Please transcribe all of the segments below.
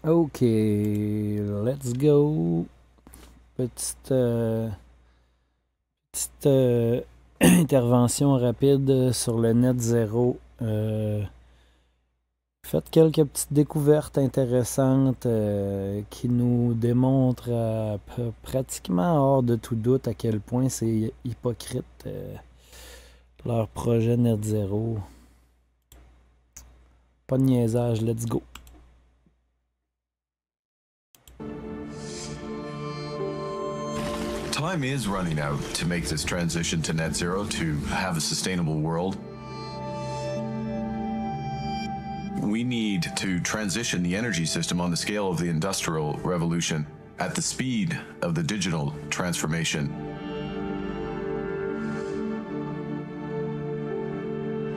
Ok, let's go. Petite intervention rapide sur le net zéro. Faites quelques petites découvertes intéressantes qui nous démontrent pratiquement hors de tout doute à quel point c'est hypocrite leur projet net zéro. Pas de niaisage, let's go. Time is running out to make this transition to net zero, to have a sustainable world. We need to transition the energy system on the scale of the Industrial Revolution, at the speed of the digital transformation.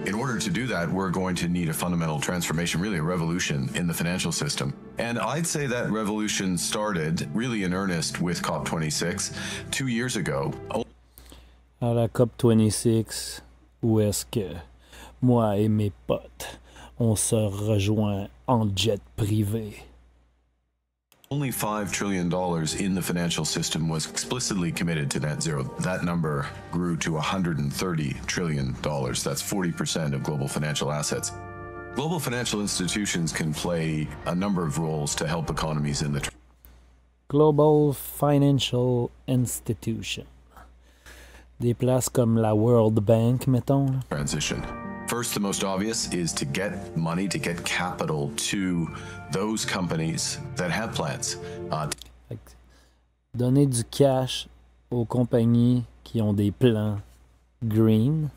In order to do that, we're going to need a fundamental transformation, really a revolution in the financial system. And I'd say that revolution started really in earnest with COP26 2 years ago. À la COP26, où est-ce que moi et mes potes, on se rejoint en jet privé? Only $5 trillion in the financial system was explicitly committed to net zero. That number grew to $130 trillion. That's 40% of global financial assets. Global financial institutions can play a number of roles to help economies in the Global Financial Institution. Des places comme la World Bank, mettons. transition. First, the most obvious is to get money, to get capital to those companies that have plans. Donner du cash aux compagnies qui ont des plans green.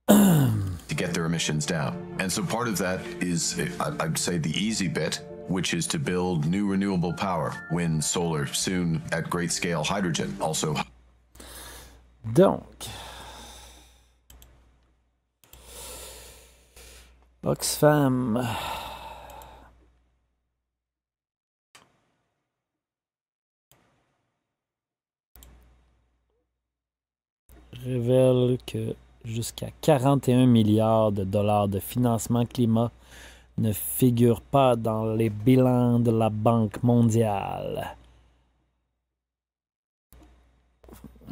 To get their emissions down. And so part of that is, I'd say, the easy bit, which is to build new renewable power, wind, solar, soon at great scale, hydrogen, also. Donc, Oxfam révèle que jusqu'à 41 milliards de dollars de financement climat ne figurent pas dans les bilans de la Banque mondiale.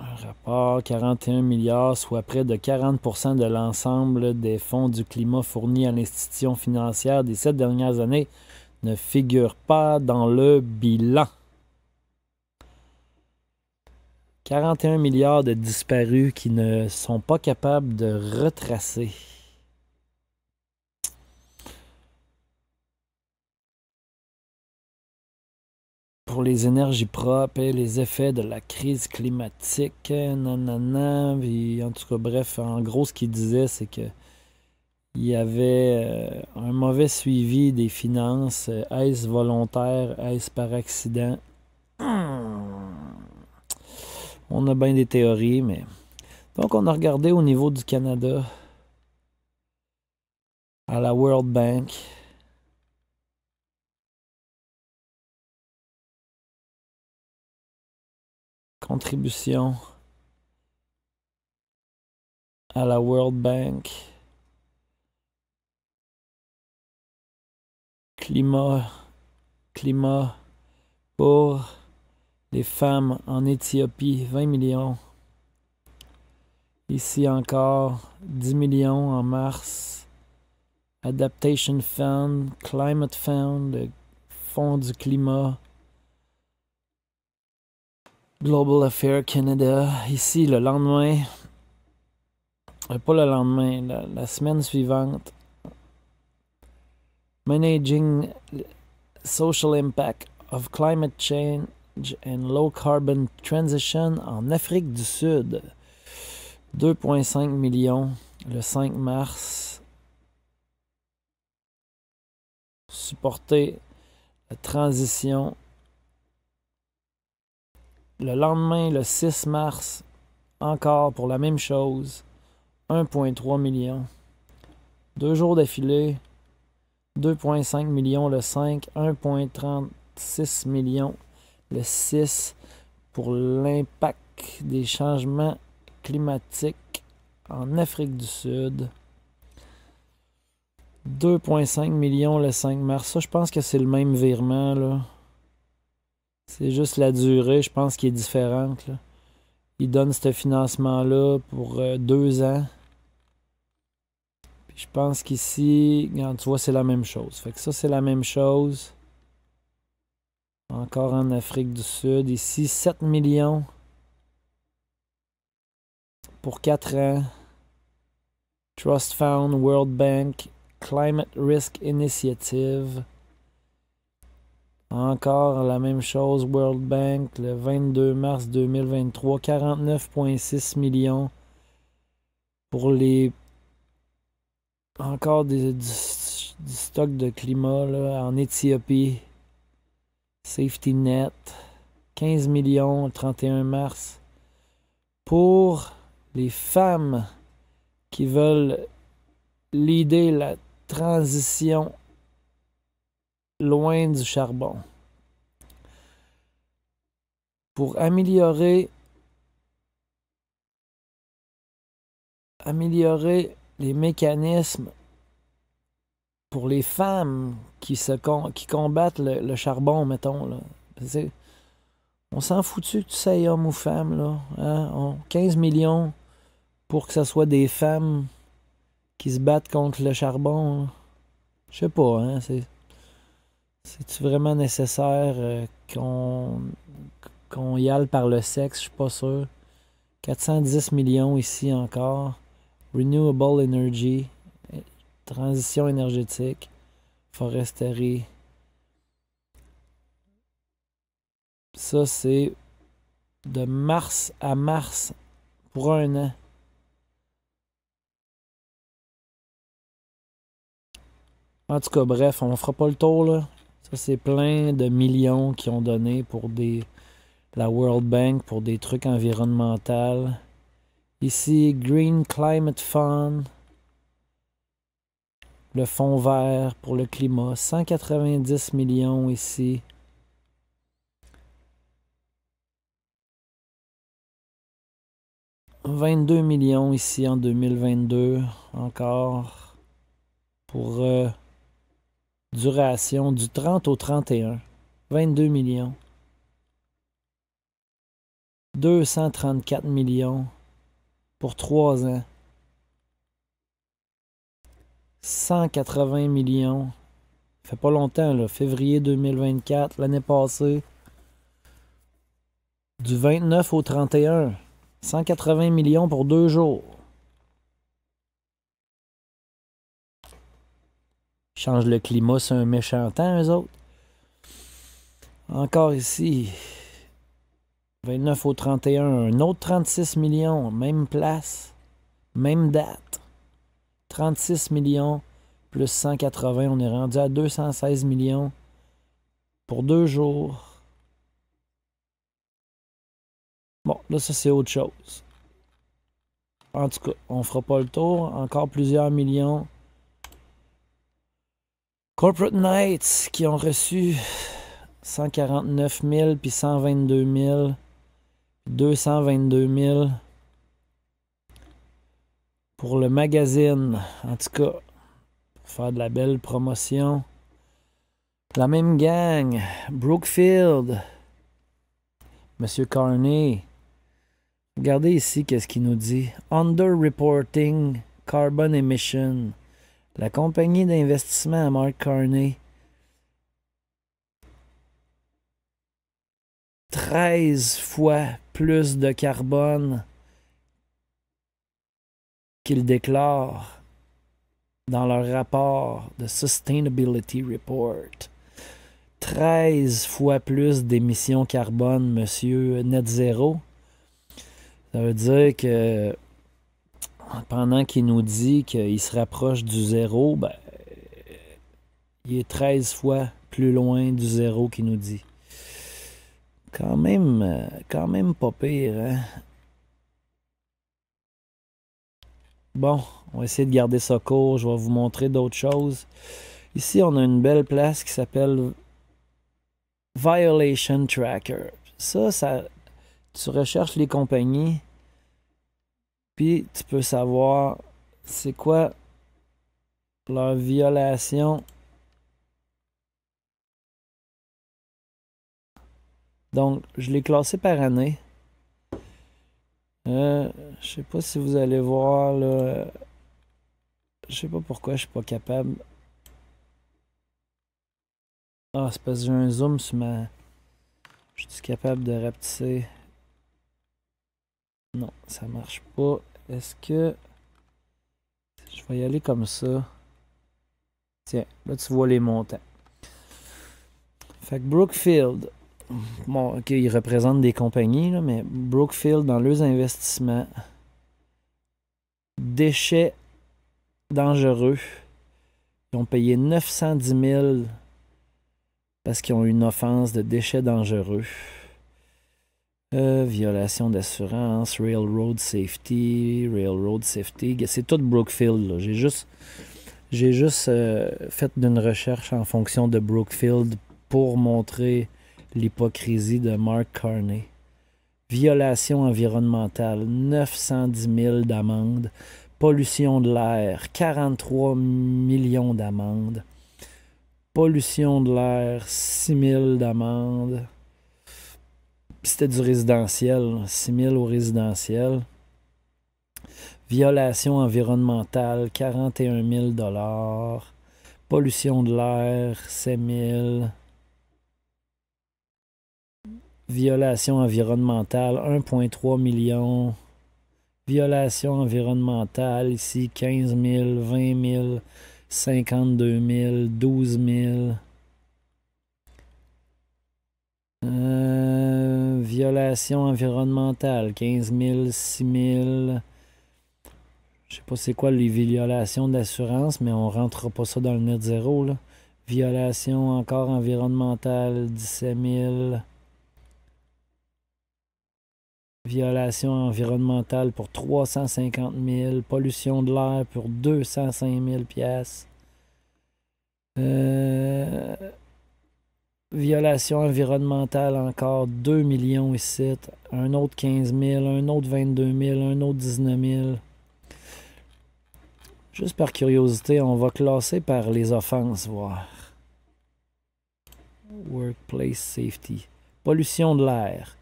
Un rapport, 41 milliards, soit près de 40% de l'ensemble des fonds du climat fournis à l'institution financière des 7 dernières années, ne figurent pas dans le bilan. 41 milliards de disparus qui ne sont pas capables de retracer. Pour les énergies propres et les effets de la crise climatique, nanana, puis en tout cas, bref, en gros, ce qu'il disait, c'est que il y avait un mauvais suivi des finances. Est-ce volontaire, est-ce par accident? On a bien des théories, mais... Donc, on a regardé au niveau du Canada, à la World Bank. Contribution à la World Bank. Climat pour les femmes en Éthiopie, 20 millions. Ici encore, 10 millions en mars. Adaptation Fund, Climate Fund, le Fonds du climat. Global Affairs Canada. Ici, le lendemain, pas le lendemain, la semaine suivante. Managing Social Impact of Climate Change and Low Carbon Transition en Afrique du Sud. 2,5 millions le 5 mars. Supporter la transition. Le lendemain, le 6 mars, encore pour la même chose. 1,3 millions. 2 jours d'affilée. 2,5 millions le 5, 1,36 millions le 6 pour l'impact des changements climatiques en Afrique du Sud. 2,5 millions le 5 mars. Ça, je pense que c'est le même virement, là. C'est juste la durée, je pense, qui est différente, là. Ils donnent ce financement-là pour 2 ans. Puis je pense qu'ici, regarde, tu vois, c'est la même chose. Fait que ça, c'est la même chose. Encore en Afrique du Sud. Ici, 7 millions pour 4 ans. Trust Fund, World Bank, Climate Risk Initiative. Encore la même chose, World Bank, le 22 mars 2023, 49,6 millions pour les... Encore du stock de climat là, en Éthiopie. Safety Net, 15 millions le 31 mars. Pour les femmes qui veulent leader la transition loin du charbon. Pour améliorer les mécanismes pour les femmes qui combattent le charbon, mettons. Là. On s'en fout-tu que tu sais homme ou femme, là? Hein? 15 millions pour que ce soit des femmes qui se battent contre le charbon. Je sais pas, hein? C'est-tu vraiment nécessaire qu'on y aille par le sexe? Je suis pas sûr. 410 millions ici encore. Renewable Energy. Transition énergétique. Foresterie. Ça, c'est de mars à mars pour 1 an. En tout cas, bref, on fera pas le tour, là. Ça, c'est plein de millions qui ont donné pour la World Bank, pour des trucs environnementaux. Ici, Green Climate Fund. Le Fonds vert pour le climat. 190 millions ici. « 22 millions ici en 2022. Encore. Pour duration du 30 au 31. 22 millions. 234 millions pour 3 ans. 180 millions. Ça fait pas longtemps, là. Février 2024, l'année passée. Du 29 au 31. 180 millions pour 2 jours. Ils changent le climat, c'est un méchant temps, eux autres. Encore ici. 29 au 31, un autre 36 millions, même place, même date. 36 millions plus 180, on est rendu à 216 millions pour 2 jours. Bon, là, ça, c'est autre chose. En tout cas, on fera pas le tour. Encore plusieurs millions. Corporate Knights qui ont reçu 149 000 puis 122 000. 222 000 pour le magazine. En tout cas, pour faire de la belle promotion. La même gang. Brookfield. Monsieur Carney. Regardez ici qu'est-ce qu'il nous dit. Underreporting carbon emission. La compagnie d'investissement à Mark Carney. 13 fois plus de carbone qu'ils déclarent dans leur rapport de Sustainability Report. 13 fois plus d'émissions carbone, monsieur Net Zero. Ça veut dire que pendant qu'il nous dit qu'il se rapproche du zéro, ben, il est 13 fois plus loin du zéro qu'il nous dit. Quand même pas pire, hein? Bon, on va essayer de garder ça court. Je vais vous montrer d'autres choses. Ici, on a une belle place qui s'appelle Violation Tracker. Ça, tu recherches les compagnies, puis tu peux savoir c'est quoi leur violation. Donc, je l'ai classé par année. Je sais pas si vous allez voir là. Je sais pas pourquoi je suis pas capable. Ah, c'est parce que j'ai un zoom sur ma. Je suis capable de rapetisser. Non, ça marche pas. Est-ce que. Je vais y aller comme ça. Tiens, là tu vois les montants. Fait que Brookfield. Bon, ok, ils représentent des compagnies, là, mais Brookfield, dans leurs investissements, déchets dangereux, ils ont payé 910 000 parce qu'ils ont eu une offense de déchets dangereux. Violation d'assurance, Railroad Safety, c'est tout Brookfield. Là. J'ai juste fait d'une recherche en fonction de Brookfield pour montrer l'hypocrisie de Mark Carney. Violation environnementale, 910 000 d'amende. Pollution de l'air, 43 millions d'amendes. Pollution de l'air, 6 000 d'amende. C'était du résidentiel, 6 000 au résidentiel. Violation environnementale, 41 000 Pollution de l'air, 7 000 Violation environnementale, 1,3 million. Violation environnementale, ici, 15 000, 20 000, 52 000, 12 000. Violation environnementale, 15 000, 6 000. Je sais pas c'est quoi les violations d'assurance, mais on rentrera pas ça dans le net zéro. Là. Violation encore environnementale, 17 000. Violation environnementale pour 350 000. Pollution de l'air pour 205 000 piastres. Violation environnementale encore 2 millions ici. Un autre 15 000. Un autre 22 000. Un autre 19 000. Juste par curiosité, on va classer par les offenses, voir. Workplace Safety. Pollution de l'air.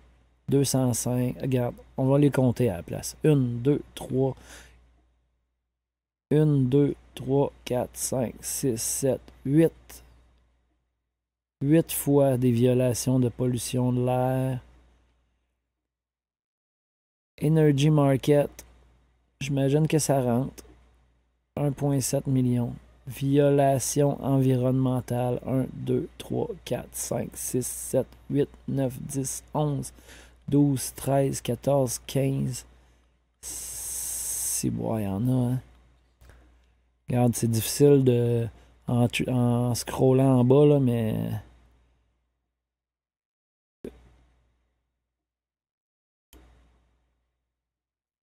205. Regarde, on va les compter à la place. 1, 2, 3. 1, 2, 3, 4, 5, 6, 7, 8. 8 fois des violations de pollution de l'air. Energy Market. J'imagine que ça rentre. 1,7 million. Violation environnementale. 1, 2, 3, 4, 5, 6, 7, 8, 9, 10, 11, 12, 13, 14, 15. Si, bon, il y en a, hein. Regarde, c'est difficile de. En scrollant en bas, là, mais.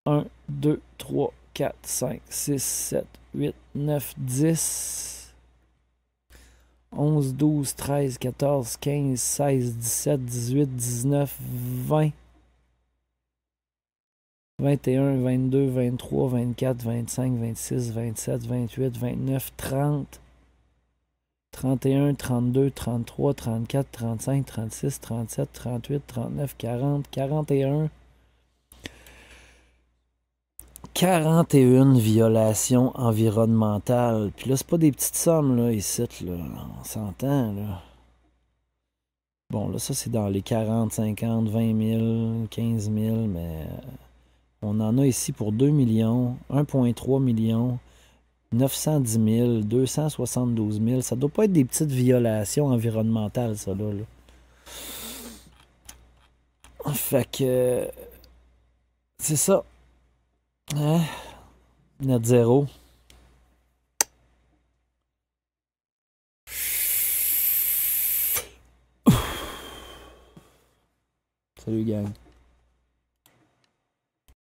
1, 2, 3, 4, 5, 6, 7, 8, 9, 10, 11, 12, 13, 14, 15, 16, 17, 18, 19, 20, 21, 22, 23, 24, 25, 26, 27, 28, 29, 30, 31, 32, 33, 34, 35, 36, 37, 38, 39, 40, 41. 41 violations environnementales. Puis là, c'est pas des petites sommes, là, ici, là. On s'entend, là. Bon, là, ça, c'est dans les 40, 50, 20 000, 15 000, mais on en a ici pour 2 millions, 1,3 million, 910 000, 272 000. Ça doit pas être des petites violations environnementales, ça, là. Fait que... c'est ça. Hein? Net zéro. Salut gang.